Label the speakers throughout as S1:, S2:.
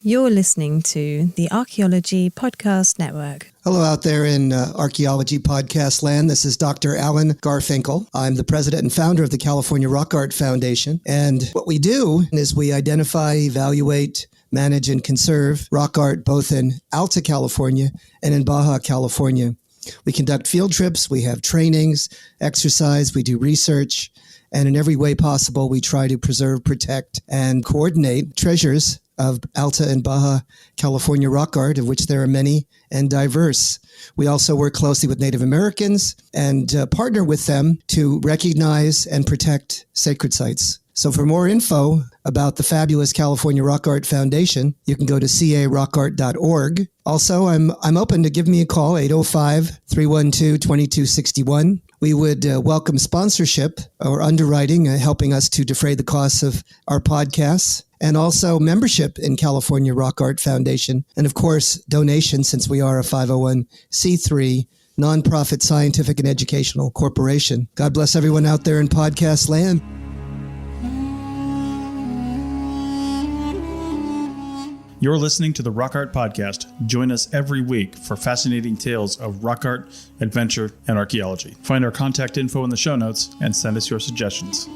S1: You're listening to the Archaeology Podcast Network.
S2: Hello out there in Archaeology Podcast land. This is Dr. Alan Garfinkel. I'm the president and founder of the California Rock Art Foundation. And what we do is we identify, evaluate, manage, and conserve rock art both in Alta California and in Baja California. We conduct field trips, we have trainings, exercise, we do research, and in every way possible, we try to preserve, protect, and coordinate treasures of Alta and Baja California rock art, of which there are many and diverse. We also work closely with Native Americans and partner with them to recognize and protect sacred sites. So for more info about the fabulous California Rock Art Foundation, you can go to carockart.org. Also, I'm open to give me a call, 805-312-2261. We would welcome sponsorship or underwriting, helping us to defray the costs of our podcasts, and also membership in California Rock Art Foundation. And of course, donations, since we are a 501c3 nonprofit scientific and educational corporation. God bless everyone out there in podcast land.
S3: You're listening to the Rock Art Podcast. Join us every week for fascinating tales of rock art, adventure, and archaeology. Find our contact info in the show notes and send us your suggestions.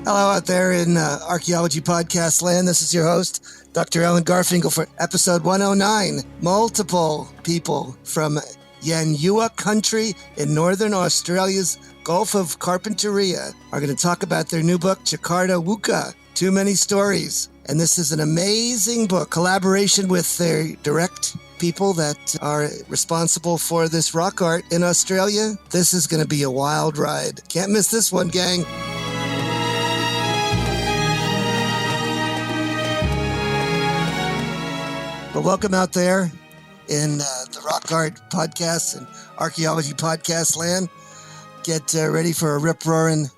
S2: Hello out there in Archaeology Podcast land. This is your host, Dr. Alan Garfinkel, for episode 109. Multiple people from Yanyuwa Country in northern Australia's Gulf of Carpentaria are going to talk about their new book, Jakarda Wuka, Too Many Stories. And this is an amazing book, collaboration with their direct people that are responsible for this rock art in Australia. This is going to be a wild ride. Can't miss this one, gang. But welcome out there in the Rock Art Podcast and Archaeology Podcast land. Get ready for a rip-roaring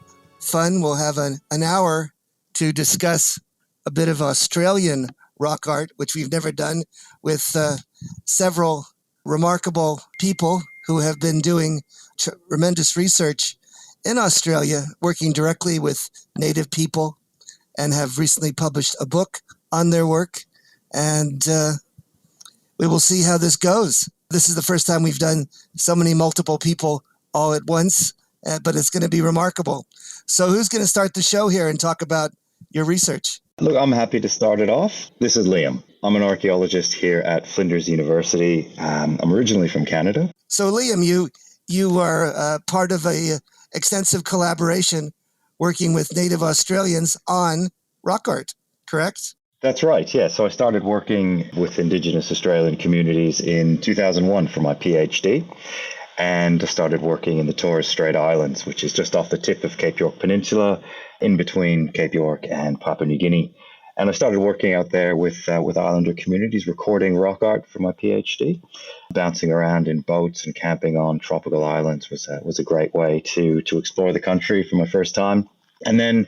S2: fun. We'll have an hour to discuss a bit of Australian rock art, which we've never done, with several remarkable people who have been doing tremendous research in Australia, working directly with Native people, and have recently published a book on their work. And we will see how this goes. This is the first time we've done so many multiple people all at once, but it's going to be remarkable. So who's going to start the show here and talk about your research?
S4: Look, I'm happy to start it off. This is Liam. I'm an archaeologist here at Flinders University. I'm originally from Canada.
S2: So Liam, you are part of a extensive collaboration working with Native Australians on rock art, correct?
S4: That's right, yeah. So I started working with Indigenous Australian communities in 2001 for my PhD. And I started working in the Torres Strait Islands, which is just off the tip of Cape York Peninsula, in between Cape York and Papua New Guinea. And I started working out there with islander communities, recording rock art for my PhD. Bouncing around in boats and camping on tropical islands was a great way to explore the country for my first time. And then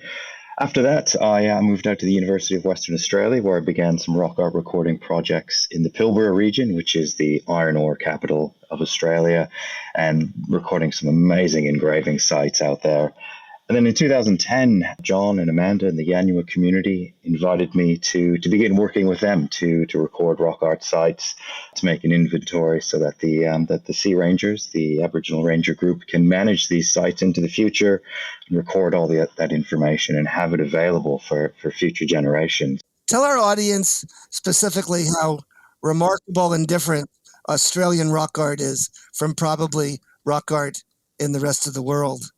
S4: after that, I moved out to the University of Western Australia, where I began some rock art recording projects in the Pilbara region, which is the iron ore capital of Australia, and recording some amazing engraving sites out there. And then in 2010, John and Amanda in the Yanyuwa community invited me to begin working with them to record rock art sites, to make an inventory so that the Sea Rangers, the Aboriginal Ranger group, can manage these sites into the future and record all that information and have it available for future generations.
S2: Tell our audience specifically how remarkable and different Australian rock art is from probably rock art in the rest of the world.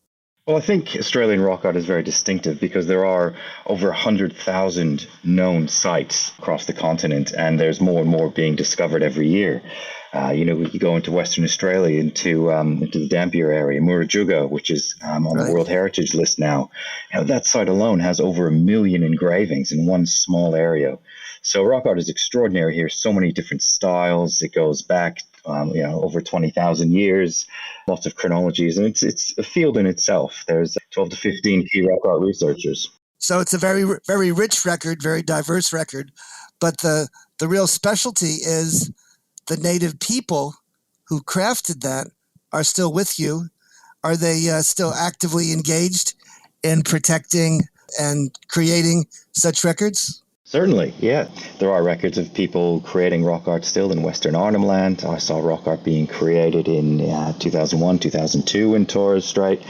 S4: Well, I think Australian rock art is very distinctive because there are over 100,000 known sites across the continent, and there's more and more being discovered every year. We could go into Western Australia, into the Dampier area, Murujuga, which is on the World Heritage List now. That site alone has over 1 million engravings in one small area. So rock art is extraordinary here. So many different styles. It goes back over 20,000 years, lots of chronologies, and it's a field in itself. There's 12 to 15 key rock art researchers.
S2: So it's a very, very rich record, very diverse record. But the real specialty is the native people who crafted that are still with you. Are they still actively engaged in protecting and creating such records?
S4: Certainly, yeah. There are records of people creating rock art still in Western Arnhem Land. I saw rock art being created in 2001, 2002 in Torres Strait.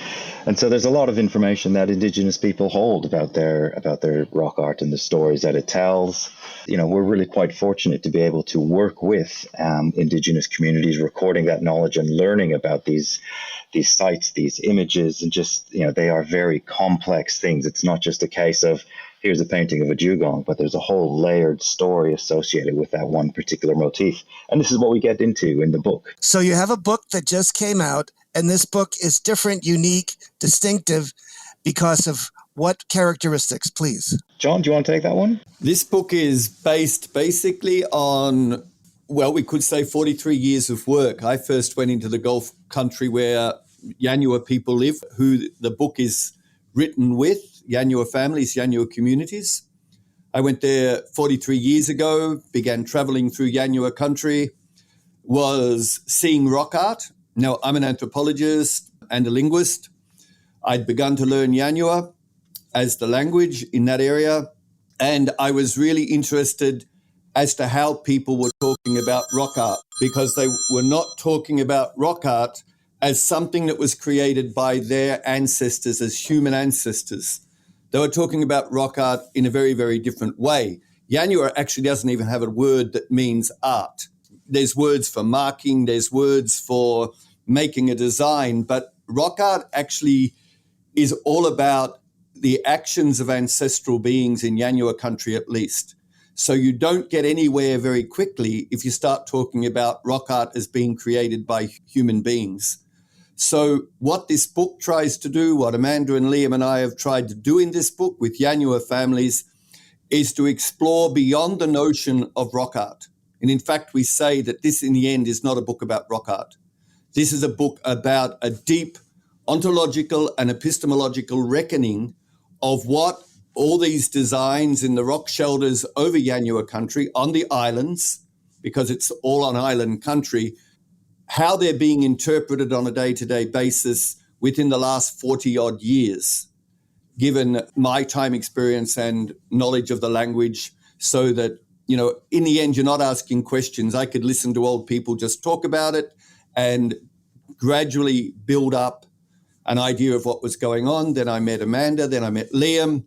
S4: And so there's a lot of information that Indigenous people hold about their rock art and the stories that it tells. You know, we're really quite fortunate to be able to work with Indigenous communities, recording that knowledge and learning about these sites, these images, and just, you know, they are very complex things. It's not just a case of here's a painting of a dugong, but there's a whole layered story associated with that one particular motif. And this is what we get into in the book.
S2: So you have a book that just came out, and this book is different, unique, distinctive because of what characteristics, please?
S4: John, do you want to take that one?
S5: This book is based basically on, well, we could say 43 years of work. I first went into the Gulf country where Yanyuwa people live, who the book is written with, Yanyuwa families, Yanyuwa communities. I went there 43 years ago, began traveling through Yanyuwa Country, was seeing rock art. Now, I'm an anthropologist and a linguist. I'd begun to learn Yanyuwa as the language in that area, and I was really interested as to how people were talking about rock art, because they were not talking about rock art as something that was created by their ancestors, as human ancestors. They were talking about rock art in a very, very different way. Yanyuwa actually doesn't even have a word that means art. There's words for marking, there's words for making a design, but rock art actually is all about the actions of ancestral beings in Yanyuwa Country, at least. So you don't get anywhere very quickly if you start talking about rock art as being created by human beings. So what this book tries to do, what Amanda and Liam and I have tried to do in this book with Yanyuwa families, is to explore beyond the notion of rock art. And in fact, we say that this in the end is not a book about rock art. This is a book about a deep ontological and epistemological reckoning of what all these designs in the rock shelters over Yanyuwa Country on the islands, because it's all on island country, how they're being interpreted on a day-to-day basis within the last 40-odd years, given my time experience and knowledge of the language, so that, you know, in the end, you're not asking questions. I could listen to old people just talk about it and gradually build up an idea of what was going on. Then I met Amanda, then I met Liam,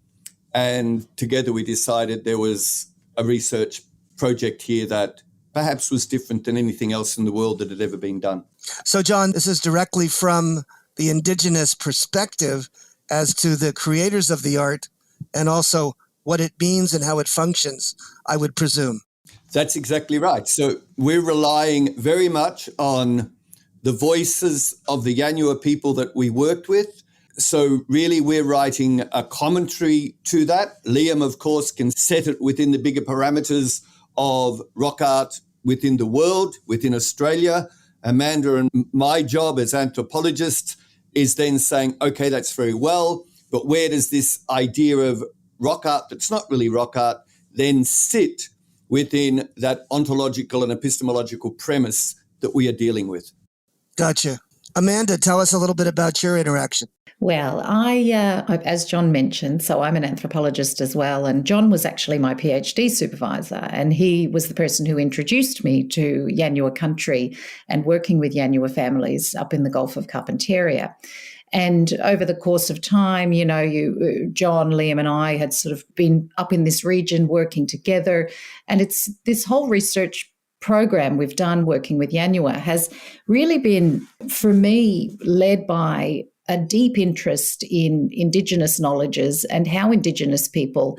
S5: and together we decided there was a research project here that perhaps was different than anything else in the world that had ever been done.
S2: So, John, this is directly from the Indigenous perspective as to the creators of the art and also what it means and how it functions, I would presume.
S5: That's exactly right. So we're relying very much on the voices of the Yanyuwa people that we worked with. So really we're writing a commentary to that. Liam, of course, can set it within the bigger parameters of rock art within the world, within Australia. Amanda and my job as anthropologists is then saying, okay, that's very well, but where does this idea of rock art that's not really rock art then sit within that ontological and epistemological premise that we are dealing with?
S2: Gotcha. Amanda, tell us a little bit about your interaction.
S6: Well, as John mentioned, so I'm an anthropologist as well, and John was actually my PhD supervisor, and he was the person who introduced me to Yanyuwa Country and working with Yanyuwa families up in the Gulf of Carpentaria. And over the course of time, you know, John, Liam and I had sort of been up in this region working together, and it's this whole research program we've done working with Yanyuwa has really been, for me, led by a deep interest in Indigenous knowledges and how Indigenous people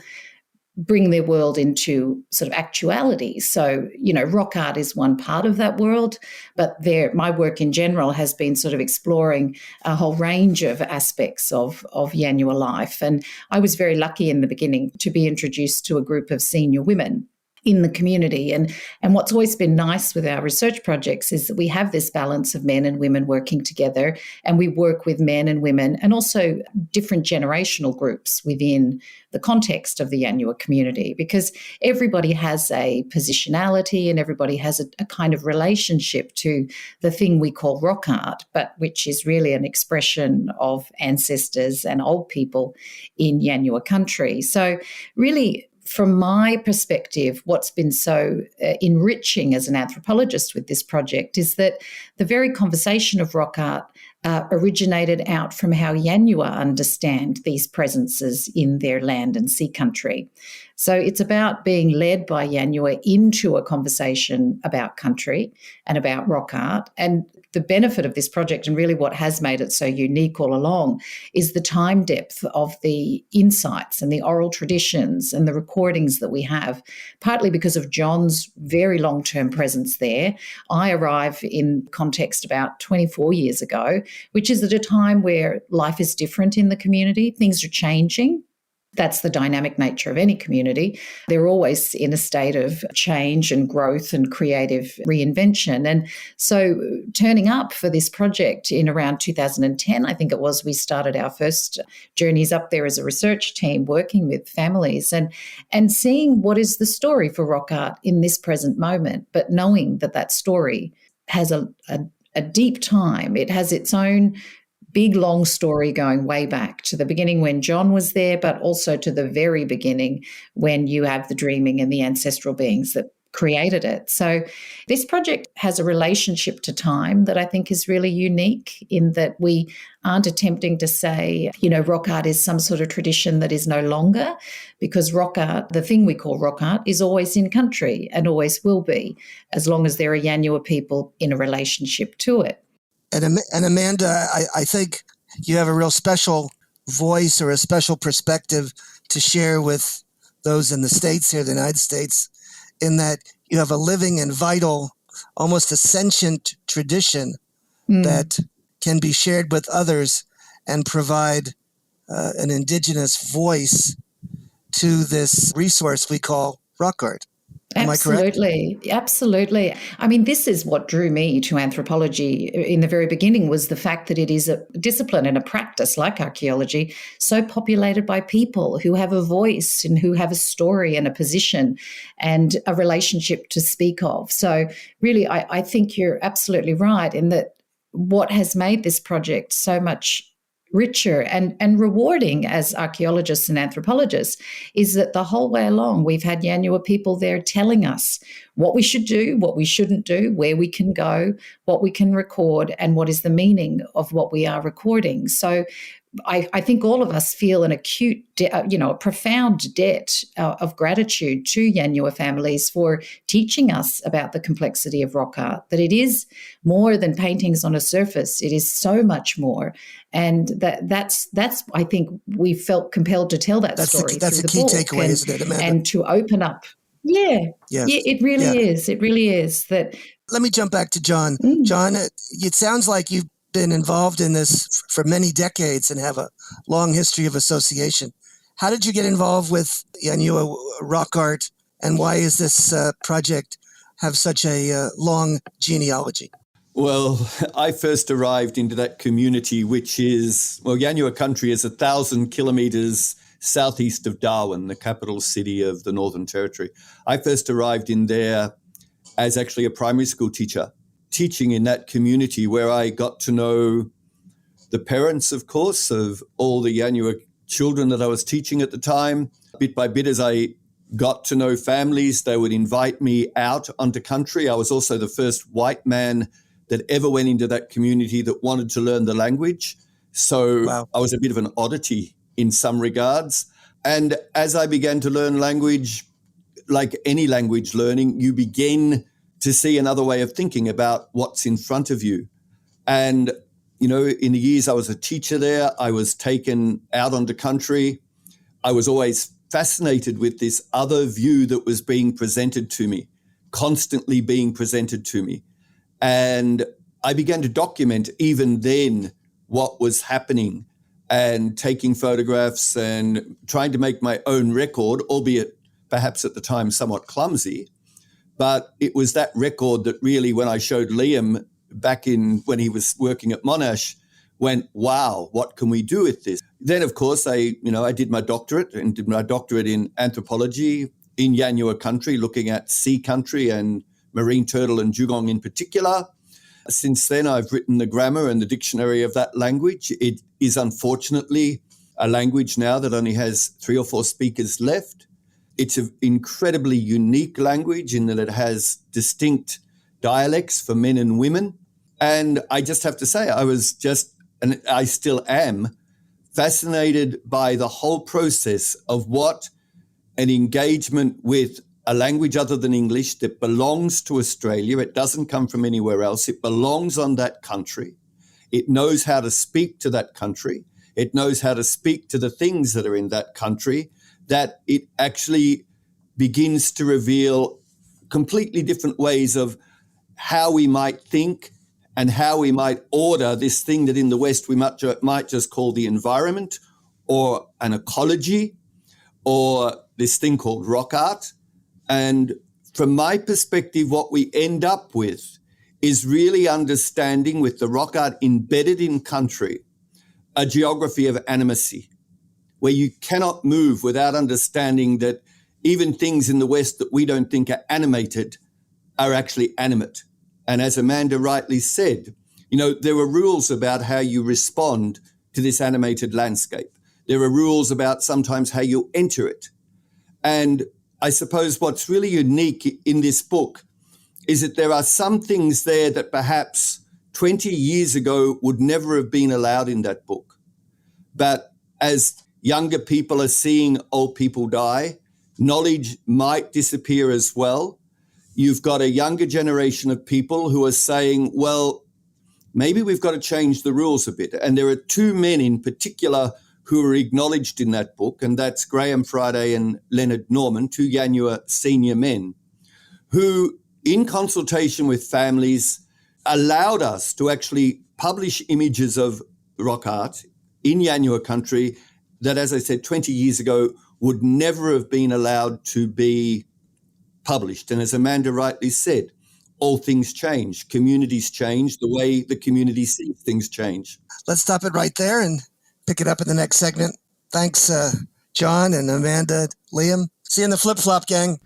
S6: bring their world into sort of actuality. So, you know, rock art is one part of that world, but my work in general has been sort of exploring a whole range of aspects of Yanyuwa life. And I was very lucky in the beginning to be introduced to a group of senior women. in the community. And what's always been nice with our research projects is that we have this balance of men and women working together, and we work with men and women and also different generational groups within the context of the Yanyuwa community, because everybody has a positionality and everybody has a kind of relationship to the thing we call rock art, but which is really an expression of ancestors and old people in Yanyuwa Country. So really, from my perspective, what's been so enriching as an anthropologist with this project is that the very conversation of rock art originated out from how Yanyuwa understand these presences in their land and sea country. So it's about being led by Yanyuwa into a conversation about country and about rock art. And the benefit of this project, and really what has made it so unique all along, is the time depth of the insights and the oral traditions and the recordings that we have, partly because of John's very long-term presence there. I arrive in context about 24 years ago, which is at a time where life is different in the community. Things are changing. That's the dynamic nature of any community. They're always in a state of change and growth and creative reinvention. And so turning up for this project in around 2010, I think it was, we started our first journeys up there as a research team working with families and seeing what is the story for rock art in this present moment, but knowing that that story has a deep time. It has its own big, long story going way back to the beginning when John was there, but also to the very beginning when you have the dreaming and the ancestral beings that created it. So this project has a relationship to time that I think is really unique, in that we aren't attempting to say, rock art is some sort of tradition that is no longer, because rock art, the thing we call rock art, is always in country and always will be, as long as there are Yanyuwa people in a relationship to it.
S2: And Amanda, I think you have a real special voice or a special perspective to share with those in the States here, the United States, in that you have a living and vital, almost a sentient tradition that can be shared with others and provide an indigenous voice to this resource we call rock art. Am I correct?
S6: Absolutely. I mean, this is what drew me to anthropology in the very beginning, was the fact that it is a discipline and a practice like archaeology, so populated by people who have a voice and who have a story and a position and a relationship to speak of. So really, I think you're absolutely right in that what has made this project so much richer and rewarding as archaeologists and anthropologists is that the whole way along we've had Yanyuwa people there telling us what we should do, what we shouldn't do, where we can go, what we can record, and what is the meaning of what we are recording. So I think all of us feel an acute, a profound debt of gratitude to Yanyuwa families for teaching us about the complexity of rock art, that it is more than paintings on a surface. It is so much more. And that's I think we felt compelled to tell that story.
S2: That's a key takeaway, isn't it, Amanda?
S6: And to open up. Yeah, it really is. It really is. That.
S2: Let me jump back to John. John, it sounds like you've been involved in this for many decades and have a long history of association. How did you get involved with Yanyuwa rock art, and why is this project have such a long genealogy?
S5: Well, I first arrived into that community, which is, Yanyuwa Country is 1,000 kilometers southeast of Darwin, the capital city of the Northern Territory. I first arrived in there as actually a primary school teacher, teaching in that community, where I got to know the parents, of course, of all the Yanyuwa children that I was teaching at the time. Bit by bit, as I got to know families, they would invite me out onto country. I was also the first white man that ever went into that community that wanted to learn the language. So wow. I was a bit of an oddity in some regards. And as I began to learn language, like any language learning, you begin to see another way of thinking about what's in front of you. And, in the years I was a teacher there, I was taken out onto country. I was always fascinated with this other view that was being presented to me, constantly being presented to me. And I began to document even then what was happening and taking photographs and trying to make my own record, albeit perhaps at the time somewhat clumsy. But it was that record that really, when I showed Liam back when he was working at Monash, went, wow, what can we do with this? Then, of course, I did my doctorate in anthropology in Yanyuwa Country, looking at sea country and marine turtle and dugong in particular. Since then, I've written the grammar and the dictionary of that language. It is unfortunately a language now that only has 3 or 4 speakers left. It's an incredibly unique language in that it has distinct dialects for men and women. And I just have to say, and I still am, fascinated by the whole process of what an engagement with a language other than English that belongs to Australia. It doesn't come from anywhere else. It belongs on that country. It knows how to speak to that country. It knows how to speak to the things that are in that country, that it actually begins to reveal completely different ways of how we might think and how we might order this thing that in the West we might just call the environment or an ecology or this thing called rock art. And from my perspective, what we end up with is really understanding, with the rock art embedded in country, a geography of animacy, where you cannot move without understanding that even things in the West that we don't think are animated are actually animate. And as Amanda rightly said, there are rules about how you respond to this animated landscape. There are rules about sometimes how you enter it. And I suppose what's really unique in this book is that there are some things there that perhaps 20 years ago would never have been allowed in that book. But as younger people are seeing old people die, knowledge might disappear as well. You've got a younger generation of people who are saying, well, maybe we've got to change the rules a bit. And there are 2 men in particular who are acknowledged in that book, and that's Graham Friday and Leonard Norman, 2 Yanyuwa senior men, who, in consultation with families, allowed us to actually publish images of rock art in Yanyuwa Country that, as I said, 20 years ago would never have been allowed to be published. And as Amanda rightly said, all things change. Communities change. The way the community sees things change.
S2: Let's stop it right there and pick it up in the next segment. Thanks, John and Amanda, Liam. See you in the flip-flop, gang.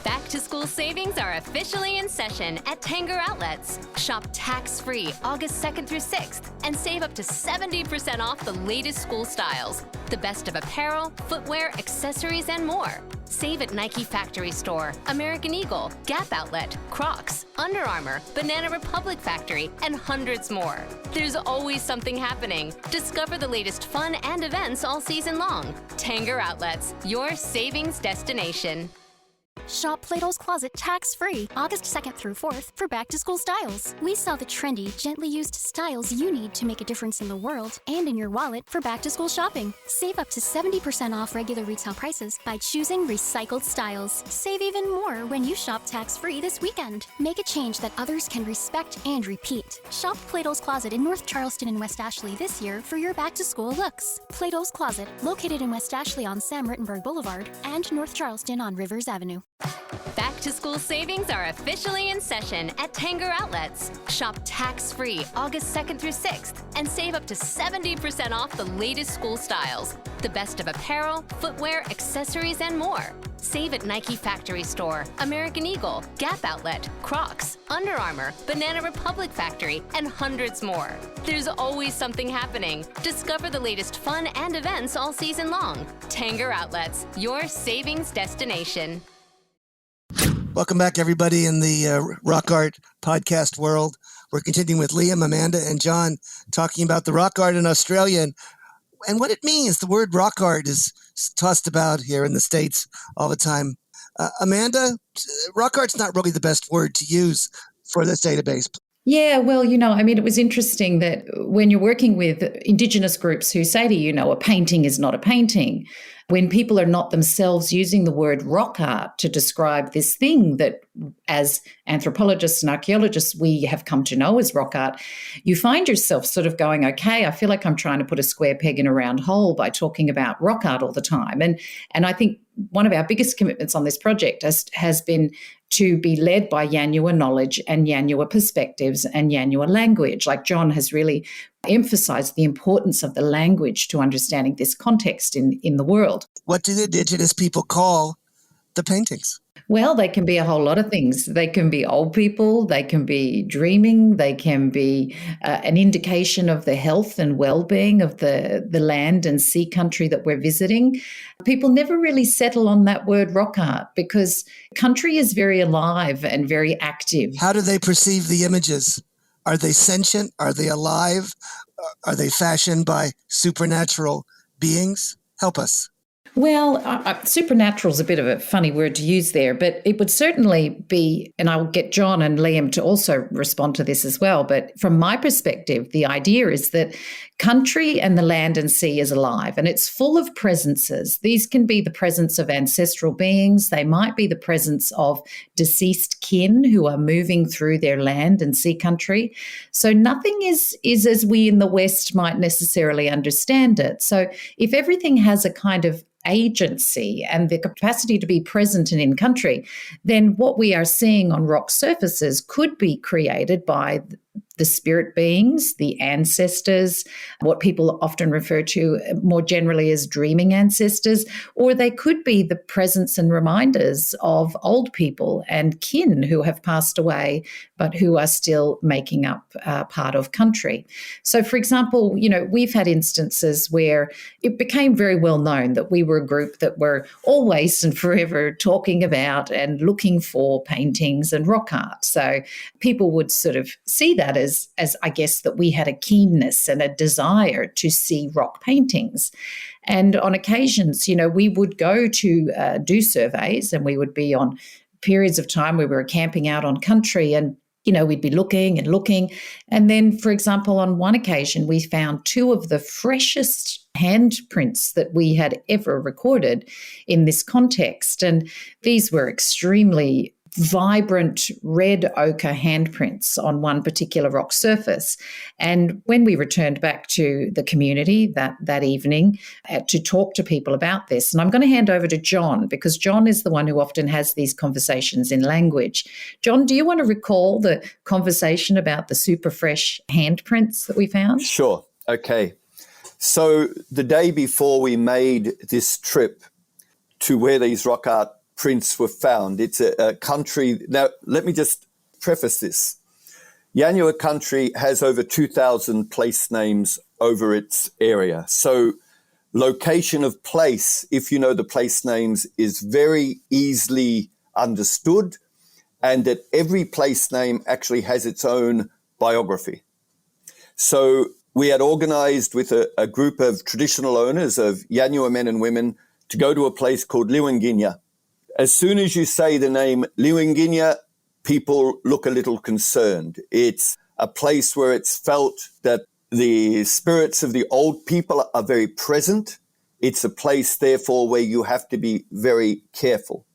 S7: Back to school savings are officially in session at Tanger Outlets. Shop tax-free August 2nd through 6th and save up to 70% off the latest school styles. The best of apparel, footwear, accessories, and more. Save at Nike Factory Store, American Eagle, Gap Outlet, Crocs, Under Armour, Banana Republic Factory, and hundreds more. There's always something happening. Discover the latest fun and events all season long. Tanger Outlets, your savings destination.
S8: Shop Plato's Closet tax-free August 2nd through 4th for back-to-school styles. We sell the trendy, gently used styles you need to make a difference in the world and in your wallet for back-to-school shopping. Save up to 70% off regular retail prices by choosing recycled styles. Save even more when you shop tax-free this weekend. Make a change that others can respect and repeat. Shop Plato's Closet in North Charleston and West Ashley this year for your back-to-school looks. Plato's Closet, located in West Ashley on Sam Rittenberg Boulevard and North Charleston on Rivers Avenue.
S7: Back to school savings are officially in session at Tanger Outlets. Shop tax-free August 2nd through 6th and save up to 70% off the latest school styles. The best of apparel, footwear, accessories, and more. Save at Nike Factory Store, American Eagle, Gap Outlet, Crocs, Under Armour, Banana Republic Factory, and hundreds more. There's always something happening. Discover the latest fun and events all season long. Tanger Outlets, your savings destination.
S2: Welcome back, everybody, in the rock art podcast world. We're continuing with Liam, Amanda, and John talking about the rock art in Australia and what it means. The word rock art is tossed about here in the States all the time. Amanda, rock art's not really the best word to use for this database.
S6: Yeah, well, it was interesting that when you're working with Indigenous groups who say to you, a painting is not a painting, when people are not themselves using the word rock art to describe this thing that, as anthropologists and archaeologists, we have come to know as rock art, you find yourself sort of going, okay, I feel like I'm trying to put a square peg in a round hole by talking about rock art all the time. And I think one of our biggest commitments on this project has been to be led by Yanyuwa knowledge and Yanyuwa perspectives and Yanyuwa language. Like John has really emphasized the importance of the language to understanding this context in the world.
S2: What do the Indigenous people call the paintings?
S6: Well, they can be a whole lot of things. They can be old people, they can be dreaming, they can be an indication of the health and well-being of the land and sea country that we're visiting. People never really settle on that word rock art because country is very alive and very active.
S2: How do they perceive the images? Are they sentient? Are they alive? Are they fashioned by supernatural beings? Help us.
S6: Well, supernatural is a bit of a funny word to use there, but it would certainly be, and I'll get John and Liam to also respond to this as well, but from my perspective, the idea is that country and the land and sea is alive, and it's full of presences. These can be the presence of ancestral beings. They might be the presence of deceased kin who are moving through their land and sea country. So nothing is as we in the West might necessarily understand it. So if everything has a kind of agency and the capacity to be present and in country, then what we are seeing on rock surfaces could be created by the spirit beings, the ancestors, what people often refer to more generally as dreaming ancestors, or they could be the presence and reminders of old people and kin who have passed away, but who are still making up part of country. So, for example, we've had instances where it became very well known that we were a group that were always and forever talking about and looking for paintings and rock art. So people would sort of see that as I guess that we had a keenness and a desire to see rock paintings. And on occasions, we would go to do surveys, and we would be on periods of time where we were camping out on country, and we'd be looking and looking. And then, for example, on one occasion, we found two of the freshest handprints that we had ever recorded in this context. And these were extremely vibrant red ochre handprints on one particular rock surface. And when we returned back to the community that evening to talk to people about this, and I'm going to hand over to John because John is the one who often has these conversations in language. John, do you want to recall the conversation about the super fresh handprints that we found?
S5: Sure. Okay. So the day before we made this trip to where these rock art prints were found, it's a country. Now, let me just preface this. Yanyuwa Country has over 2,000 place names over its area. So location of place, if you know the place names, is very easily understood, and that every place name actually has its own biography. So we had organized with a group of traditional owners of Yanyuwa men and women to go to a place called Liwanginya. As soon as you say the name Liwanginya, people look a little concerned. It's a place where it's felt that the spirits of the old people are very present. It's a place, therefore, where you have to be very careful.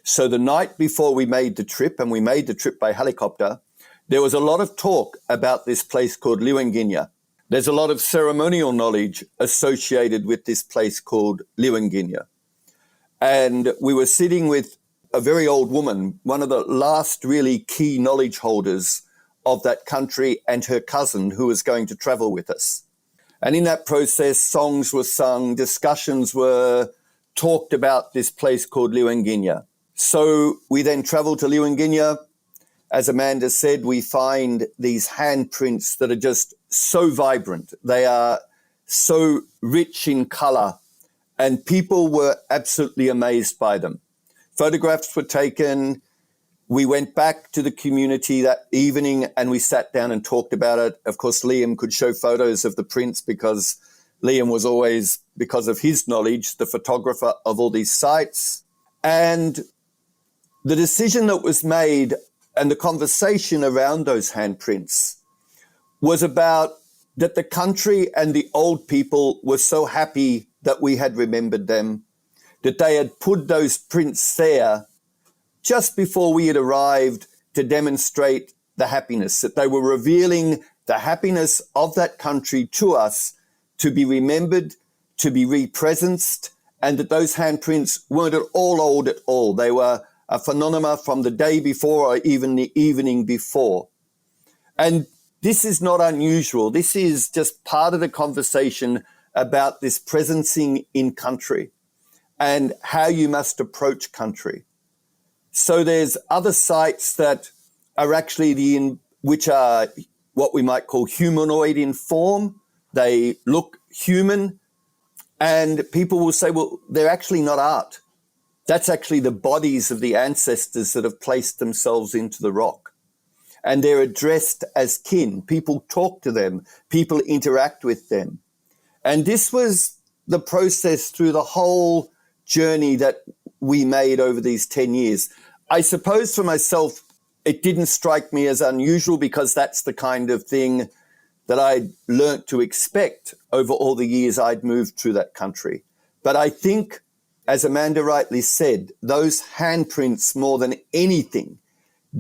S5: So the night before we made the trip, and we made the trip by helicopter, there was a lot of talk about this place called Liwanginya. There's a lot of ceremonial knowledge associated with this place called Liwanginya. And we were sitting with a very old woman, one of the last really key knowledge holders of that country, and her cousin who was going to travel with us. And in that process, songs were sung, discussions were talked about this place called Liwanginya. So we then traveled to Liwanginya. As Amanda said, we find these handprints that are just so vibrant. They are so rich in color. And people were absolutely amazed by them. Photographs were taken. We went back to the community that evening and we sat down and talked about it. Of course, Liam could show photos of the prints because Liam was always, because of his knowledge, the photographer of all these sites. And the decision that was made and the conversation around those handprints was about that the country and the old people were so happy that we had remembered them, that they had put those prints there just before we had arrived to demonstrate the happiness, that they were revealing the happiness of that country to us, to be remembered, to be represenced, and that those handprints weren't at all old at all. They were a phenomena from the day before or even the evening before. And this is not unusual. This is just part of the conversation about this presencing in country and how you must approach country. So there's other sites that are actually which are what we might call humanoid in form. They look human, and people will say, well, they're actually not art. That's actually the bodies of the ancestors that have placed themselves into the rock. And they're addressed as kin. People talk to them. People interact with them. And this was the process through the whole journey that we made over these 10 years. I suppose for myself, it didn't strike me as unusual because that's the kind of thing that I'd learnt to expect over all the years I'd moved through that country. But I think, as Amanda rightly said, those handprints more than anything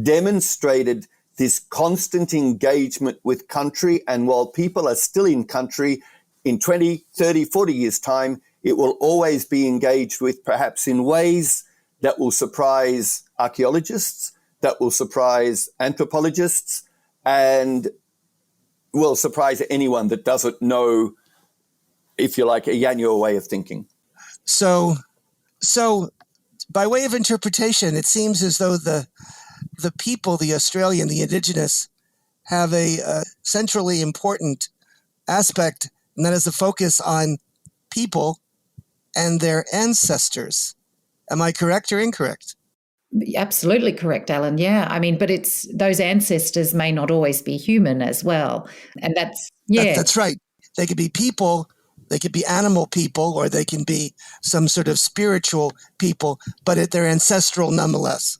S5: demonstrated this constant engagement with country. And while people are still in country, in 20, 30, 40 years' time, it will always be engaged with, perhaps in ways that will surprise archaeologists, that will surprise anthropologists, and will surprise anyone that doesn't know, if you like, a Yanyuwa way of thinking.
S2: So by way of interpretation, it seems as though the people, the Australian, the Indigenous, have a centrally important aspect, and that is the focus on people and their ancestors. Am I correct or incorrect?
S6: Absolutely correct, Alan. Yeah. I mean, but it's those ancestors may not always be human as well. And that's
S2: right. They could be people, they could be animal people, or they can be some sort of spiritual people, but they're ancestral nonetheless.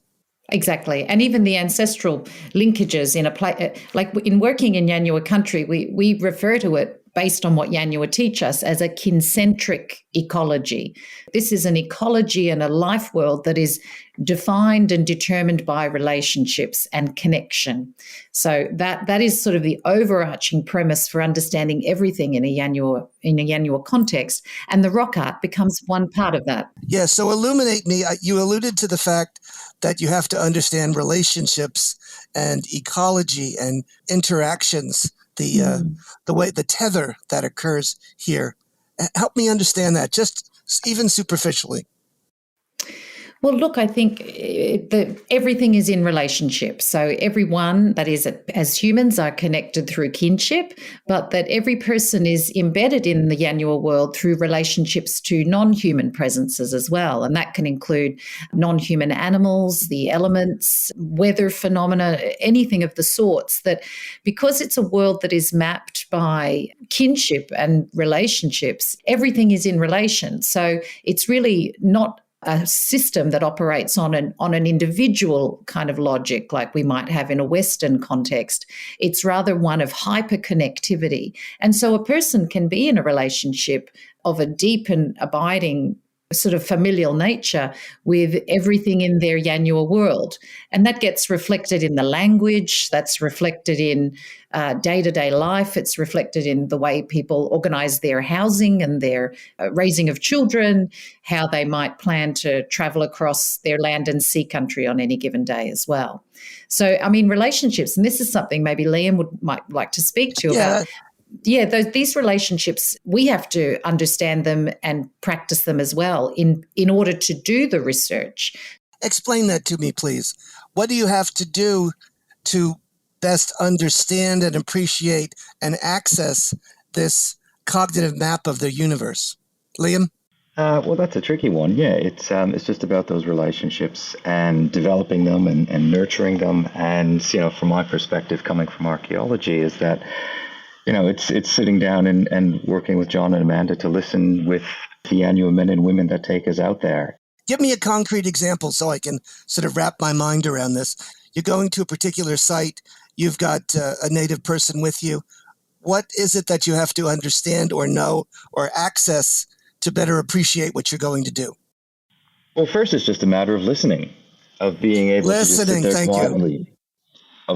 S6: Exactly. And even the ancestral linkages in like in working in Yanyuwa Country, we refer to it based on what Yanyuwa teach us as a kincentric ecology. This is an ecology and a life world that is defined and determined by relationships and connection. So that is sort of the overarching premise for understanding everything in a Yanyuwa context. And the rock art becomes one part of that.
S2: Yeah, so illuminate me. You alluded to the fact that you have to understand relationships and ecology and interactions, the way, the tether that occurs here. Help me understand that, just even superficially.
S6: Well, look, I think everything is in relationship. So everyone, that is, as humans, are connected through kinship, but that every person is embedded in the Yanyuwa world through relationships to non-human presences as well. And that can include non-human animals, the elements, weather phenomena, anything of the sorts, that because it's a world that is mapped by kinship and relationships, everything is in relation. So it's really not a system that operates on an individual kind of logic like we might have in a Western context. It's rather one of hyperconnectivity. And so a person can be in a relationship of a deep and abiding sort of familial nature with everything in their Yanyuwa world. And that gets reflected in the language, that's reflected in day-to-day life, it's reflected in the way people organize their housing and their raising of children, how they might plan to travel across their land and sea country on any given day as well. So, I mean, relationships, and this is something maybe Liam might like to speak to about. Yeah, these relationships, we have to understand them and practice them as well in order to do the research.
S2: Explain that to me, please. What do you have to do to best understand and appreciate and access this cognitive map of the universe? Liam?
S4: Well, that's a tricky one. Yeah, it's just about those relationships and developing them and nurturing them. And, from my perspective, coming from archaeology, is that it's sitting down and working with John and Amanda to listen with the Yanyuwa men and women that take us out there.
S2: Give me a concrete example so I can sort of wrap my mind around this. You're going to a particular site. You've got a native person with you. What is it that you have to understand or know or access to better appreciate what you're going to do?
S4: Well, first, it's just a matter of listening, of being able to just sit there
S2: Thank you.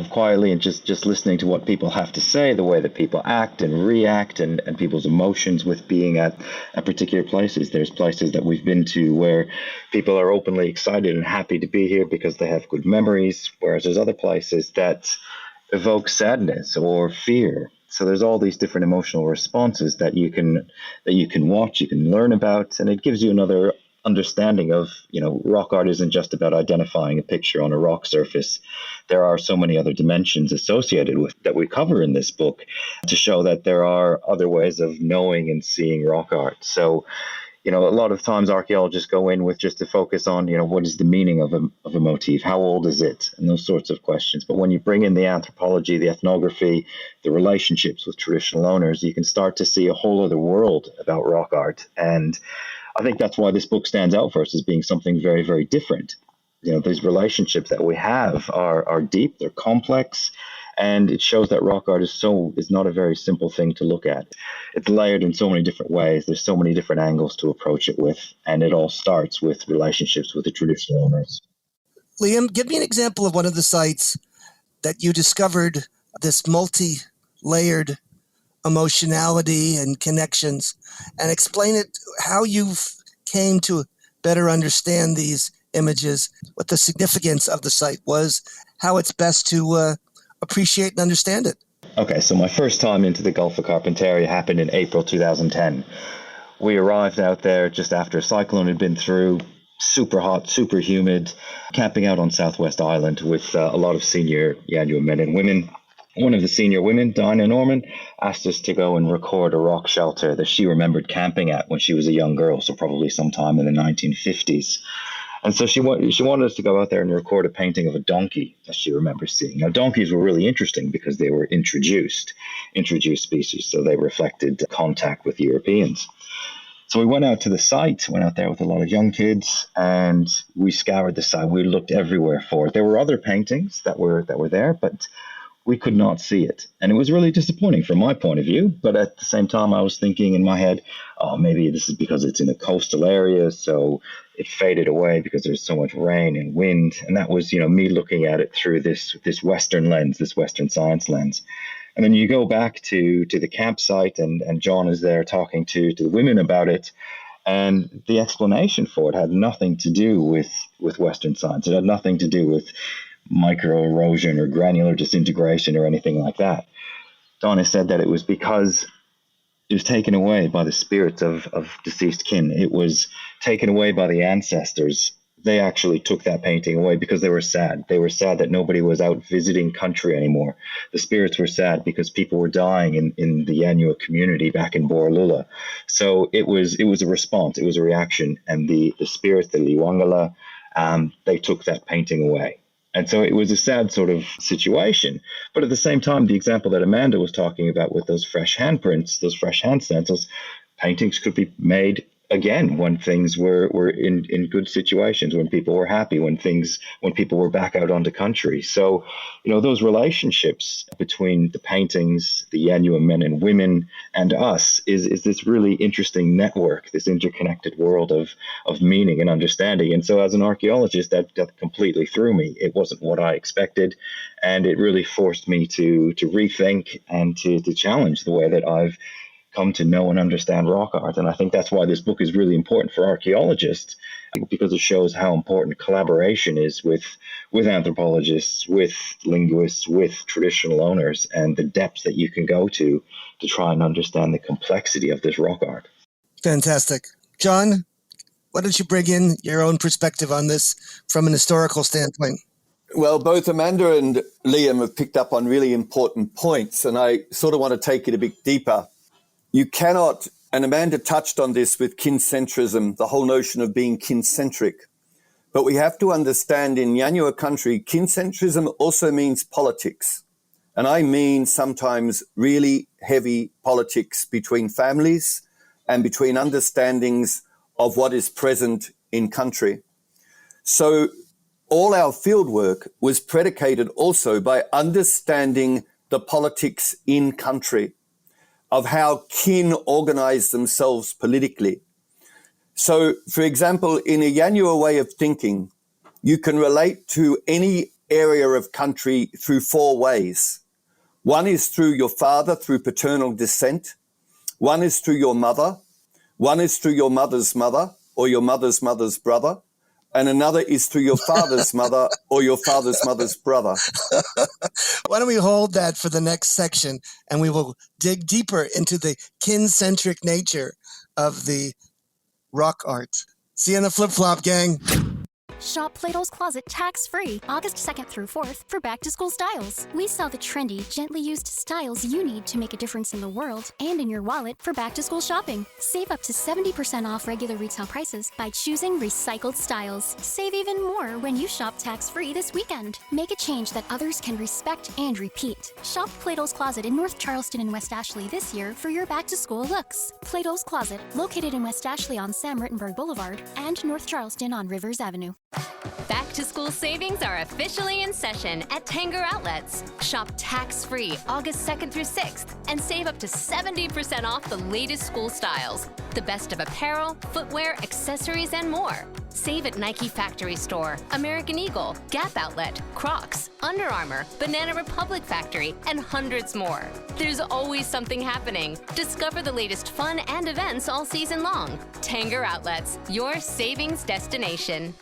S4: quietly and just listening to what people have to say, the way that people act and react, and people's emotions with being at particular places. There's places that we've been to where people are openly excited and happy to be here because they have good memories, whereas there's other places that evoke sadness or fear. So there's all these different emotional responses that you can watch, you can learn about, and it gives you another understanding of, rock art isn't just about identifying a picture on a rock surface. There are so many other dimensions associated with that we cover in this book to show that there are other ways of knowing and seeing rock art. So, a lot of times archaeologists go in with just to focus on, what is the meaning of a motif? How old is it? And those sorts of questions. But when you bring in the anthropology, the ethnography, the relationships with traditional owners, you can start to see a whole other world about rock art. And I think that's why this book stands out for us as being something very, very different. These relationships that we have are deep, they're complex, and it shows that rock art is not a very simple thing to look at. It's layered in so many different ways. There's so many different angles to approach it with, and it all starts with relationships with the traditional owners.
S2: Liam, give me an example of one of the sites that you discovered this multi-layered emotionality and connections, and explain it how you came to better understand these images, what the significance of the site was, how it's best to appreciate and understand it.
S4: Okay, so my first time into the Gulf of Carpentaria happened in April 2010. We arrived out there just after a cyclone had been through, super hot, super humid, camping out on Southwest Island with a lot of senior Yanyuwa men and women. One of the senior women, Dinah Norman, asked us to go and record a rock shelter that she remembered camping at when she was a young girl, so probably sometime in the 1950s. And so she wanted us to go out there and record a painting of a donkey that she remembers seeing. Now, donkeys were really interesting because they were introduced species, so they reflected contact with Europeans. So we went out to the site, went out there with a lot of young kids, and we scoured the site. We looked everywhere for it. There were other paintings that were there, but we could not see it. And it was really disappointing from my point of view. But at the same time, I was thinking in my head, oh, maybe this is because it's in a coastal area, so it faded away because there's so much rain and wind. And that was, me looking at it through this Western lens, this Western science lens. And then you go back to the campsite, and John is there talking to the women about it. And the explanation for it had nothing to do with Western science. It had nothing to do with microerosion or granular disintegration or anything like that. Donna said that it was because it was taken away by the spirits of deceased kin. It was taken away by the ancestors. They actually took that painting away because they were sad. They were sad that nobody was out visiting country anymore. The spirits were sad because people were dying in the Yanyuwa community back in Borolula. So it was a response. It was a reaction. And the spirits, the Liwangala, they took that painting away. And so it was a sad sort of situation. But at the same time, the example that Amanda was talking about with those fresh handprints, those fresh hand stencils, paintings could be made again when things were in good situations, when people were happy, when people were back out onto country. So, those relationships between the paintings, the Yanyuwa men and women, and us is this really interesting network, this interconnected world of meaning and understanding. And so as an archaeologist, that completely threw me. It wasn't what I expected. And it really forced me to rethink and to challenge the way that I've come to know and understand rock art. And I think that's why this book is really important for archaeologists, because it shows how important collaboration is with anthropologists, with linguists, with traditional owners, and the depths that you can go to try and understand the complexity of this rock art.
S2: Fantastic. John, why don't you bring in your own perspective on this from an historical standpoint?
S5: Well, both Amanda and Liam have picked up on really important points, and I sort of want to take it a bit deeper. You cannot, and Amanda touched on this with kincentrism, the whole notion of being kincentric. But we have to understand in Yanyuwa Country, kincentrism also means politics. And I mean sometimes really heavy politics between families and between understandings of what is present in country. So all our field work was predicated also by understanding the politics in country, of how kin organize themselves politically. So, for example, in a Yanyuwa way of thinking, you can relate to any area of country through 4 ways. One is through your father, through paternal descent. One is through your mother. One is through your mother's mother or your mother's mother's brother. And another is through your father's mother or your father's mother's brother.
S2: Why don't we hold that for the next section, and we will dig deeper into the kin-centric nature of the rock art. See you in the flip-flop, gang.
S8: Shop Plato's Closet tax-free August 2nd through 4th for back-to-school styles. We sell the trendy, gently used styles you need to make a difference in the world and in your wallet for back-to-school shopping. Save up to 70% off regular retail prices by choosing recycled styles. Save even more when you shop tax-free this weekend. Make a change that others can respect and repeat. Shop Plato's Closet in North Charleston and West Ashley this year for your back-to-school looks. Plato's Closet, located in West Ashley on Sam Rittenberg Boulevard and North Charleston on Rivers Avenue.
S7: Back to school savings are officially in session at Tanger Outlets. Shop tax-free August 2nd through 6th and save up to 70% off the latest school styles. The best of apparel, footwear, accessories, and more. Save at Nike Factory Store, American Eagle, Gap Outlet, Crocs, Under Armour, Banana Republic Factory, and hundreds more. There's always something happening. Discover the latest fun and events all season long. Tanger Outlets, your savings destination.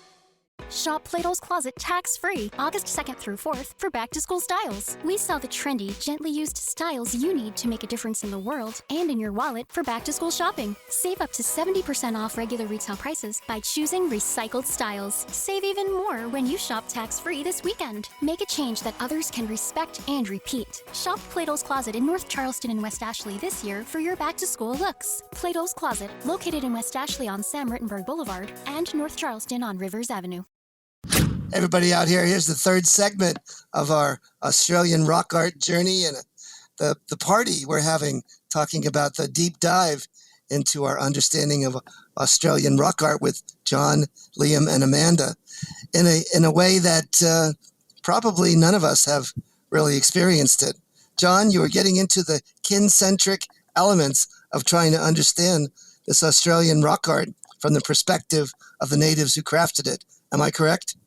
S8: Shop Plato's Closet tax-free August 2nd through 4th for back-to-school styles. We sell the trendy, gently used styles you need to make a difference in the world and in your wallet for back-to-school shopping. Save up to 70% off regular retail prices by choosing recycled styles. Save even more when you shop tax-free this weekend. Make a change that others can respect and repeat. Shop Plato's Closet in North Charleston and West Ashley this year for your back-to-school looks. Plato's Closet, located in West Ashley on Sam Rittenberg Boulevard and North Charleston on Rivers Avenue.
S2: Everybody out here, here's the third segment of our Australian rock art journey and the party we're having, talking about the deep dive into our understanding of Australian rock art with John, Liam, and Amanda in a way that probably none of us have really experienced it. John, you were getting into the kin-centric elements of trying to understand this Australian rock art from the perspective of the natives who crafted it. Am I correct?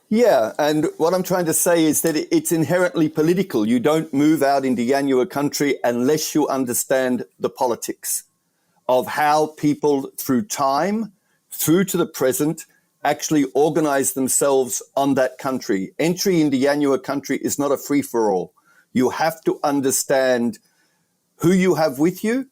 S5: Yeah, and what I'm trying to say is that it's inherently political. You don't move out into Yanyuwa Country unless you understand the politics of how people through time, through to the present, actually organize themselves on that country. Entry into Yanyuwa Country is not a free-for-all. You have to understand who you have with you,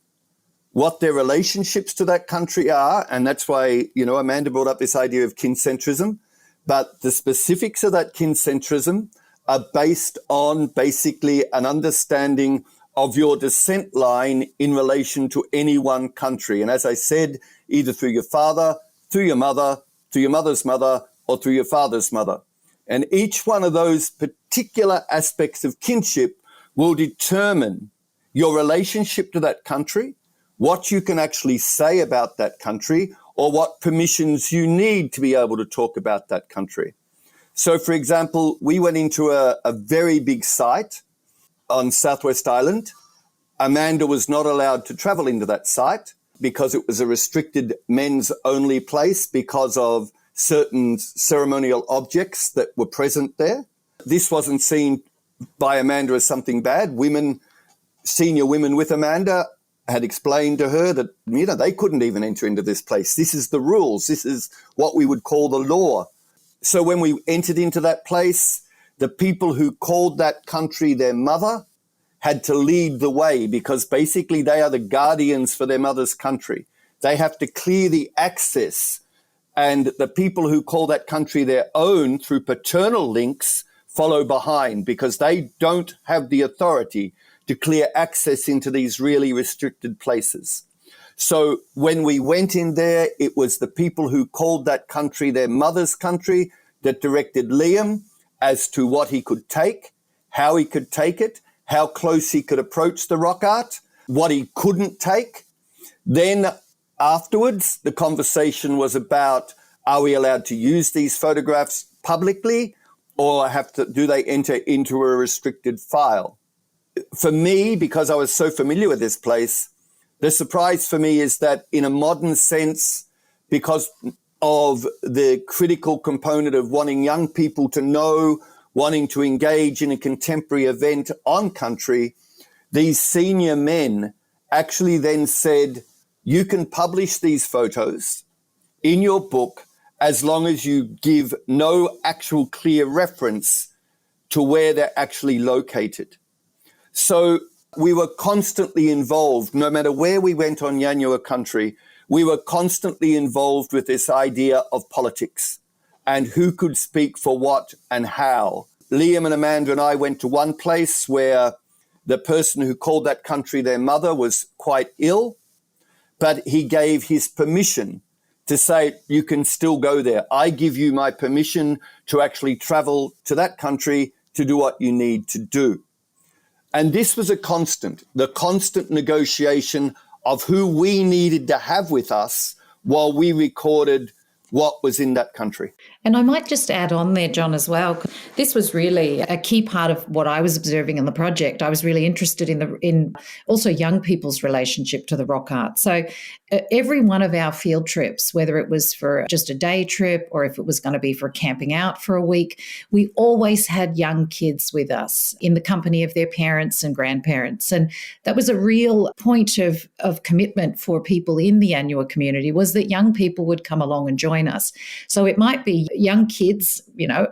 S5: what their relationships to that country are, and that's why, Amanda brought up this idea of kincentrism. But the specifics of that kincentrism are based on basically an understanding of your descent line in relation to any one country. And as I said, either through your father, through your mother, through your mother's mother, or through your father's mother. And each one of those particular aspects of kinship will determine your relationship to that country, what you can actually say about that country, or what permissions you need to be able to talk about that country. So, for example, we went into a very big site on Southwest Island. Amanda was not allowed to travel into that site because it was a restricted men's only place because of certain ceremonial objects that were present there. This wasn't seen by Amanda as something bad. Senior women with Amanda had explained to her that, they couldn't even enter into this place. This is the rules. This is what we would call the law. So when we entered into that place, the people who called that country their mother had to lead the way because basically they are the guardians for their mother's country. They have to clear the access, and the people who call that country their own through paternal links follow behind because they don't have the authority to clear access into these really restricted places. So when we went in there, it was the people who called that country their mother's country that directed Liam as to what he could take, how he could take it, how close he could approach the rock art, what he couldn't take. Then afterwards, the conversation was about, are we allowed to use these photographs publicly, or do they enter into a restricted file? For me, because I was so familiar with this place, The surprise for me is that in a modern sense, because of the critical component of wanting young people to know, wanting to engage in a contemporary event on country, these senior men actually then said, you can publish these photos in your book as long as you give no actual clear reference to where they're actually located. So we were constantly involved, no matter where we went on Yanyuwa Country, we were constantly involved with this idea of politics and who could speak for what and how. Liam and Amanda and I went to one place where the person who called that country their mother was quite ill, but he gave his permission to say, you can still go there. I give you my permission to actually travel to that country to do what you need to do. And this was the constant negotiation of who we needed to have with us while we recorded what was in that country.
S6: And I might just add on there, John, as well. This was really a key part of what I was observing in the project. I was really interested in also young people's relationship to the rock art. So every one of our field trips, whether it was for just a day trip or if it was going to be for camping out for a week, we always had young kids with us in the company of their parents and grandparents. And that was a real point of commitment for people in the Yanyuwa community, was that young people would come along and join us. So it might be young kids,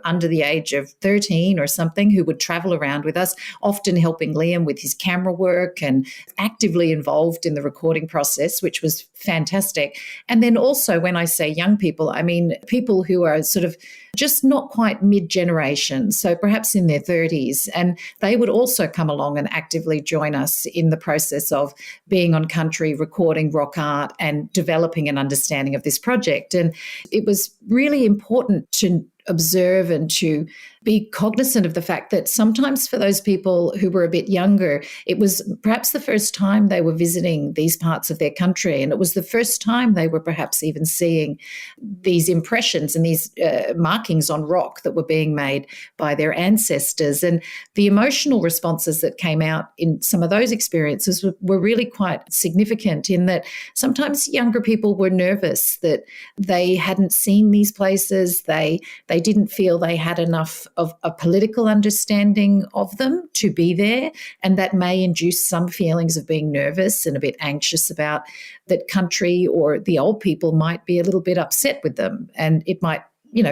S6: under the age of 13 or something, who would travel around with us, often helping Liam with his camera work and actively involved in the recording process, which was fantastic. And then also, when I say young people, I mean people who are sort of just not quite mid-generation, so perhaps in their 30s. And they would also come along and actively join us in the process of being on country, recording rock art and developing an understanding of this project. And it was really important to observe and to be cognizant of the fact that sometimes for those people who were a bit younger, it was perhaps the first time they were visiting these parts of their country. And it was the first time they were perhaps even seeing these impressions and these markings on rock that were being made by their ancestors. And the emotional responses that came out in some of those experiences were really quite significant, in that sometimes younger people were nervous that they hadn't seen these places. They didn't feel they had enough of a political understanding of them to be there, and that may induce some feelings of being nervous and a bit anxious about that country, or the old people might be a little bit upset with them and it might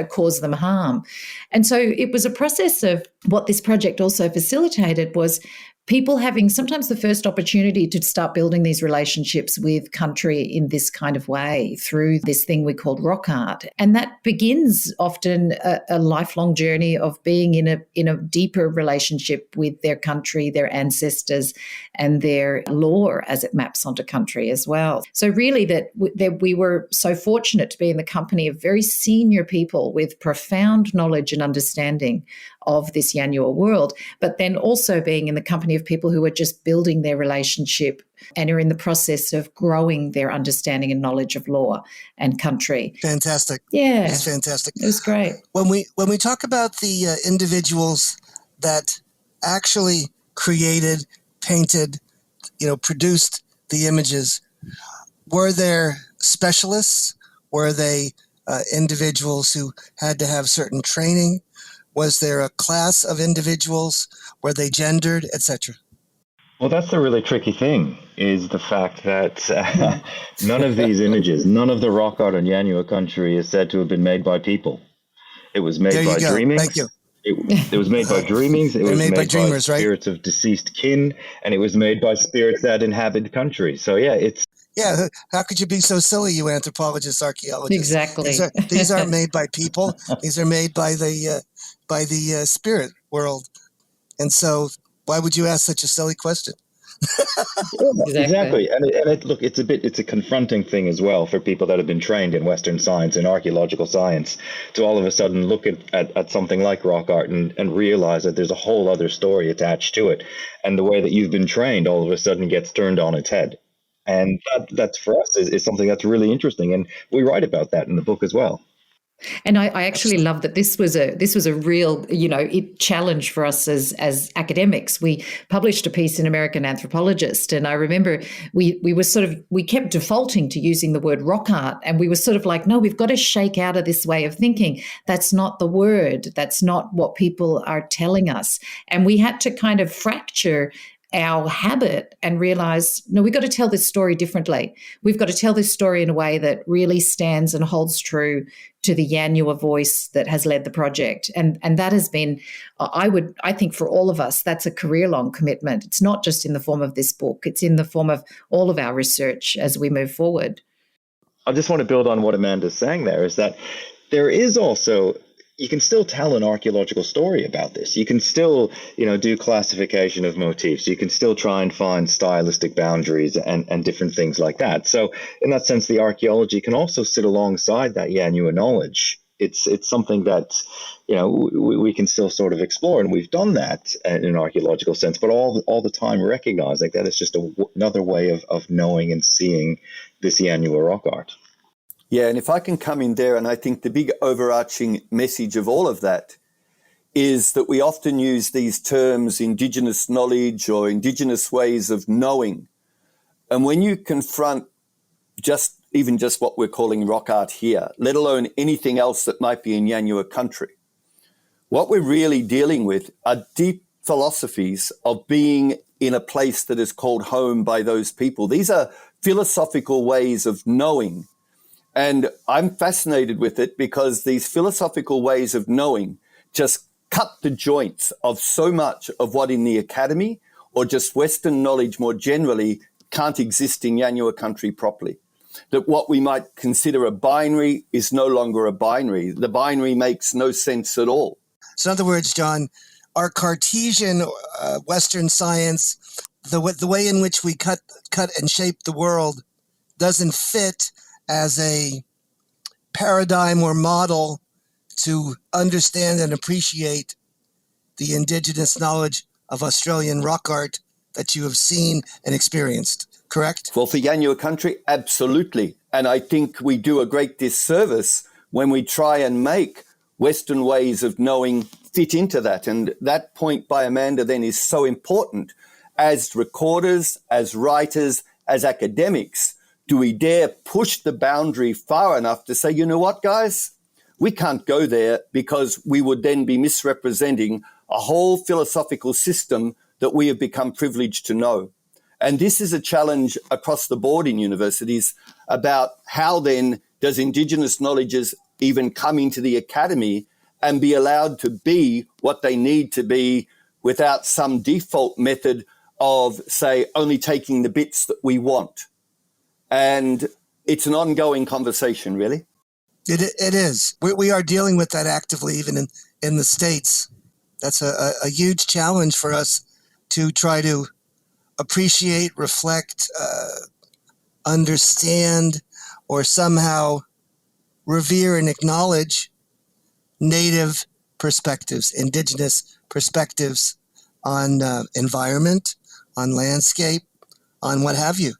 S6: cause them harm. And so it was a process of what this project also facilitated was people having sometimes the first opportunity to start building these relationships with country in this kind of way through this thing we called rock art. And that begins often a lifelong journey of being in a deeper relationship with their country, their ancestors, and their lore as it maps onto country as well. So really that we were so fortunate to be in the company of very senior people with profound knowledge and understanding of this Yanyuwa world, but then also being in the company of people who are just building their relationship and are in the process of growing their understanding and knowledge of law and country.
S2: Fantastic.
S6: Yeah.
S2: It's fantastic.
S6: It was great.
S2: When we talk about the individuals that actually created, painted, produced the images, were there specialists? Were they individuals who had to have certain training? Was there a class of individuals? Were they gendered, etc.?
S4: Well, that's the really tricky thing, is the fact that none of these images, none of the rock art in Yanyuwa Country is said to have been made by people. It was made by dreamings.
S2: Thank you.
S4: It was made by dreamings. It was made by dreamers, by spirits of deceased kin, and it was made by spirits that inhabit the country. So
S2: yeah, how could you be so silly, you anthropologists, archaeologists?
S6: Exactly.
S2: These aren't made by people. These are made by the spirit world. And so why would you ask such a silly question?
S4: Exactly. And look, it's a confronting thing as well for people that have been trained in Western science and archaeological science to all of a sudden look at something like rock art and realize that there's a whole other story attached to it. And the way that you've been trained all of a sudden gets turned on its head. And that for us is something that's really interesting. And we write about that in the book as well.
S6: And I actually love that this was a real, challenge for us as academics. We published a piece in American Anthropologist, and I remember we kept defaulting to using the word rock art, and we were sort of like, no, we've got to shake out of this way of thinking. That's not the word. That's not what people are telling us. And we had to kind of fracture our habit and realize, no, we've got to tell this story differently. We've got to tell this story in a way that really stands and holds true to the Yanyuwa voice that has led the project. And that has been, I think for all of us, that's a career-long commitment. It's not just in the form of this book. It's in the form of all of our research as we move forward.
S4: I just want to build on what Amanda's saying there, is that there is also, you can still tell an archaeological story about this. You can still, do classification of motifs. You can still try and find stylistic boundaries and different things like that. So in that sense, the archaeology can also sit alongside that Yanyuwa knowledge. It's something that, we can still sort of explore, and we've done that in an archaeological sense, but all the time recognizing that it's just another way of knowing and seeing this Yanyuwa rock art.
S5: Yeah, and if I can come in there, and I think the big overarching message of all of that is that we often use these terms, Indigenous knowledge or Indigenous ways of knowing. And when you confront even just what we're calling rock art here, let alone anything else that might be in Yanyuwa Country, what we're really dealing with are deep philosophies of being in a place that is called home by those people. These are philosophical ways of knowing. And I'm fascinated with it because these philosophical ways of knowing just cut the joints of so much of what in the academy or just Western knowledge more generally can't exist in Yanyuwa Country properly. That what we might consider a binary is no longer a binary. The binary makes no sense at all.
S2: So in other words, John, our Cartesian Western science, the way in which we cut and shape the world doesn't fit as a paradigm or model to understand and appreciate the Indigenous knowledge of Australian rock art that you have seen and experienced, correct?
S5: Well, for Yanyuwa Country, absolutely. And I think we do a great disservice when we try and make Western ways of knowing fit into that. And that point by Amanda then is so important. As recorders, as writers, as academics, do we dare push the boundary far enough to say, you know what, guys, we can't go there because we would then be misrepresenting a whole philosophical system that we have become privileged to know. And this is a challenge across the board in universities about how then does Indigenous knowledges even come into the academy and be allowed to be what they need to be without some default method of, say, only taking the bits that we want. And it's an ongoing conversation, really.
S2: It is. We are dealing with that actively, even in the States. That's a huge challenge for us to try to appreciate, reflect, understand, or somehow revere and acknowledge Native perspectives, Indigenous perspectives on environment, on landscape, on what have you.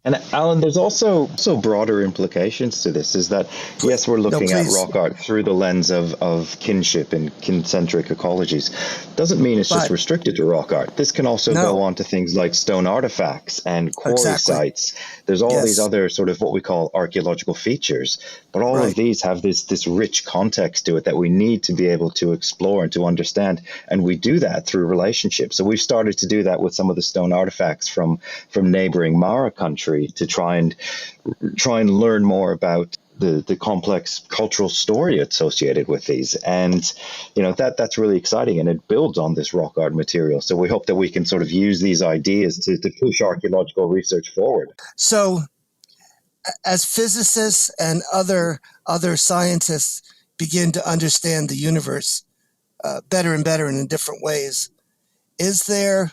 S4: And Alan, there's also broader implications to this, is that, yes, we're looking at rock art through the lens of kinship and kincentric ecologies. Doesn't mean it's just restricted to rock art. This can also go on to things like stone artifacts and quarry sites. There's all these other sort of what we call archaeological features, but all of these have this rich context to it that we need to be able to explore and to understand. And we do that through relationships. So we've started to do that with some of the stone artifacts from neighboring Mara country, to try and learn more about the complex cultural story associated with these. And, that's really exciting, and it builds on this rock art material. So we hope that we can sort of use these ideas to push archaeological research forward.
S2: So as physicists and other scientists begin to understand the universe better and better and in different ways, is there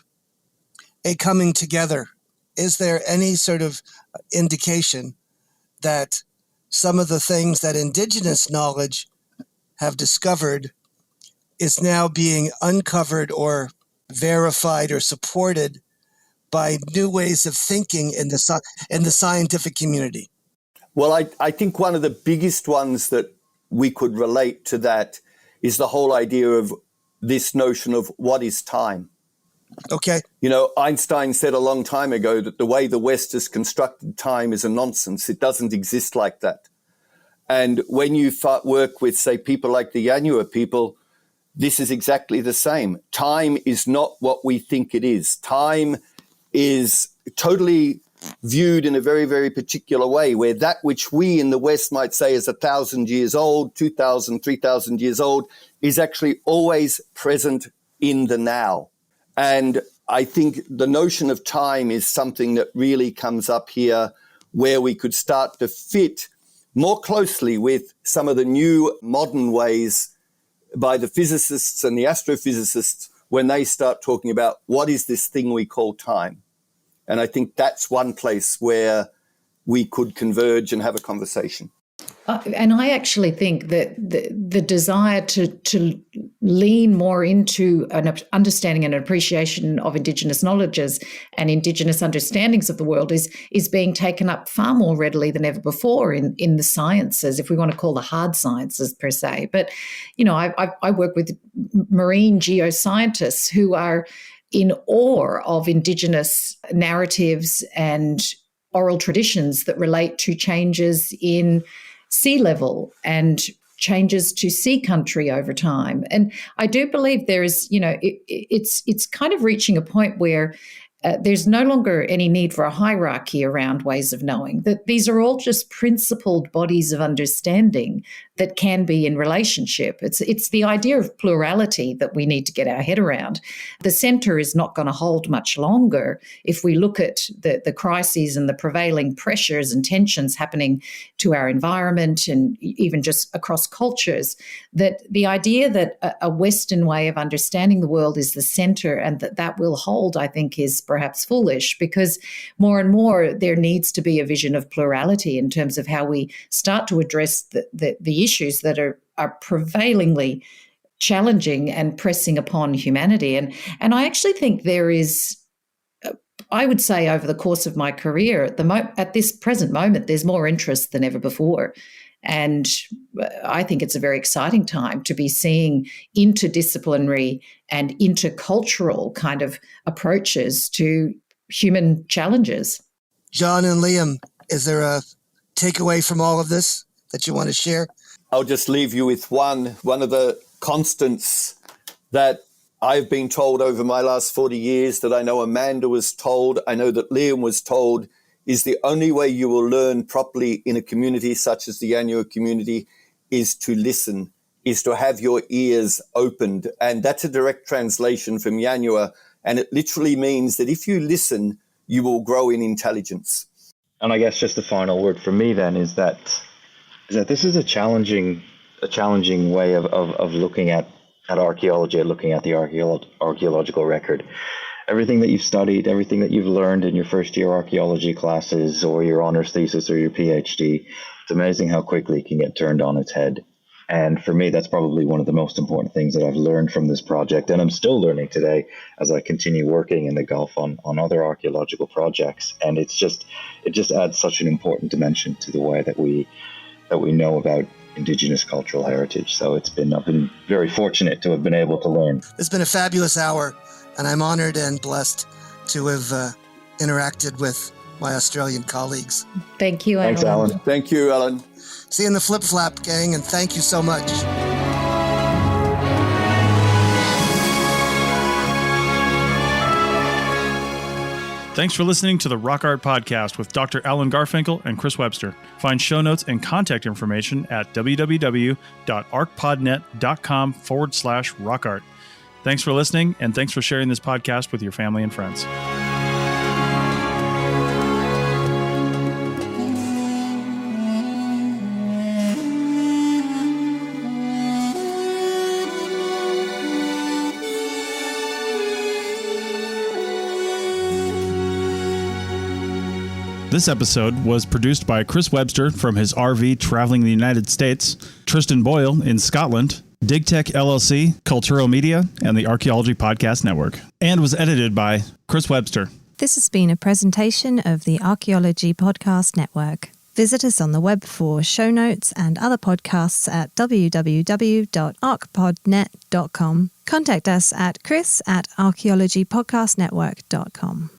S2: a coming together? Is there any sort of indication that some of the things that Indigenous knowledge have discovered is now being uncovered or verified or supported by new ways of thinking in the scientific community?
S5: Well, I think one of the biggest ones that we could relate to that is the whole idea of this notion of what is time.
S2: Okay.
S5: You know, Einstein said a long time ago that the way the West has constructed time is a nonsense. It doesn't exist like that. And when you work with, say, people like the Yanyuwa people, this is exactly the same. Time is not what we think it is. Time is totally viewed in a very, very particular way, where that which we in the West might say is 1,000 years old, 2,000, 3,000 years old, is actually always present in the now. And I think the notion of time is something that really comes up here, where we could start to fit more closely with some of the new modern ways by the physicists and the astrophysicists when they start talking about what is this thing we call time. And I think that's one place where we could converge and have a conversation.
S6: And I actually think that the desire to lean more into an understanding and appreciation of Indigenous knowledges and Indigenous understandings of the world is being taken up far more readily than ever before in the sciences, if we want to call the hard sciences per se. But, you know, I work with marine geoscientists who are in awe of Indigenous narratives and oral traditions that relate to changes in sea level and changes to sea country over time. And I do believe there is, you know, it's kind of reaching a point where there's no longer any need for a hierarchy around ways of knowing, that these are all just principled bodies of understanding that can be in relationship. It's the idea of plurality that we need to get our head around. The centre is not going to hold much longer if we look at the crises and the prevailing pressures and tensions happening to our environment and even just across cultures, that the idea that a Western way of understanding the world is the centre and that will hold, I think, is perhaps foolish, because more and more there needs to be a vision of plurality in terms of how we start to address the issues that are prevailingly challenging and pressing upon humanity. And I actually think there is, I would say over the course of my career, at this present moment, there's more interest than ever before. And I think it's a very exciting time to be seeing interdisciplinary and intercultural kind of approaches to human challenges.
S2: John and Liam, is there a takeaway from all of this that you want to share?
S5: I'll just leave you with one of the constants that I've been told over my last 40 years, that I know Amanda was told, I know that Liam was told, is the only way you will learn properly in a community such as the Yanyuwa community is to listen, is to have your ears opened. And that's a direct translation from Yanyuwa. And it literally means that if you listen, you will grow in intelligence.
S4: And I guess just the final word for me then is that this is a challenging way of looking at archaeology, looking at the archaeological record. Everything that you've studied, everything that you've learned in your first year archaeology classes or your honors thesis or your PhD, it's amazing how quickly it can get turned on its head. And for me, that's probably one of the most important things that I've learned from this project. And I'm still learning today as I continue working in the Gulf on other archaeological projects. And it just adds such an important dimension to the way that we know about Indigenous cultural heritage. So I've been very fortunate to have been able to learn.
S2: It's been a fabulous hour, and I'm honored and blessed to have interacted with my Australian colleagues.
S6: Thank you, Alan.
S4: Thanks, Alan.
S5: Thank you, Alan.
S2: See you in the Flip Flap, gang, and thank you so much.
S3: Thanks for listening to the Rock Art Podcast with Dr. Alan Garfinkel and Chris Webster. Find show notes and contact information at www.arcpodnet.com/rockart. Thanks for listening, and thanks for sharing this podcast with your family and friends. This episode was produced by Chris Webster from his RV traveling the United States, Tristan Boyle in Scotland, DigTech LLC, Cultural Media, and the Archaeology Podcast Network, and was edited by Chris Webster.
S1: This has been a presentation of the Archaeology Podcast Network. Visit us on the web for show notes and other podcasts at www.archpodnet.com. Contact us at chris@archaeologypodcastnetwork.com.